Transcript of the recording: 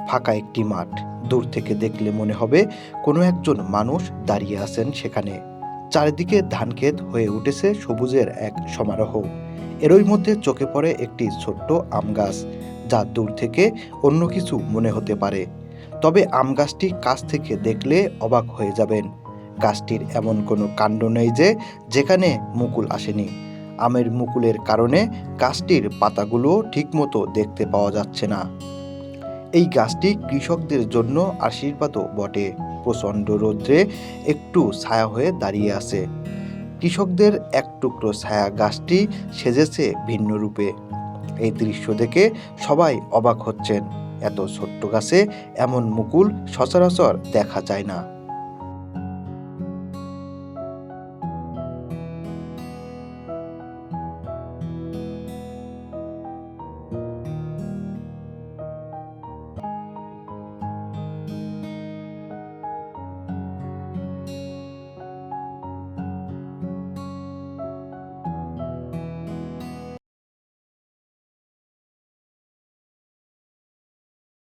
ফাঁকা একটি মাঠ। দূর থেকে দেখলে মনে হবে কোনো একজন মানুষ দাঁড়িয়ে আছেন সেখানে। চারিদিকে ধানক্ষেত হয়ে উঠেছে সবুজের এক সমারোহ। এরই মধ্যে চোখে পড়ে একটি ছোট্ট আম গাছ, যা দূর থেকে অন্য কিছু মনে হতে পারে। তবে আম গাছটি কাছ থেকে দেখলে অবাক হয়ে যাবেন। গাছটির এমন কোনো কাণ্ড নেই যেখানে মুকুল আসেনি। আমের মুকুলের কারণে গাছটির পাতাগুলো ঠিকমতো দেখতে পাওয়া যাচ্ছে না। এই গাছটি কৃষকদের জন্য আশীর্বাদও বটে। প্রচণ্ড রৌদ্রে একটু ছায়া হয়ে দাঁড়িয়ে আছে। কৃষকদের এক টুকরো ছায়া গাছটি সেজেছে ভিন্ন রূপে। এই দৃশ্য দেখে সবাই অবাক হচ্ছেন। এত ছোট্ট গাছে এমন মুকুল সচরাচর দেখা যায় না।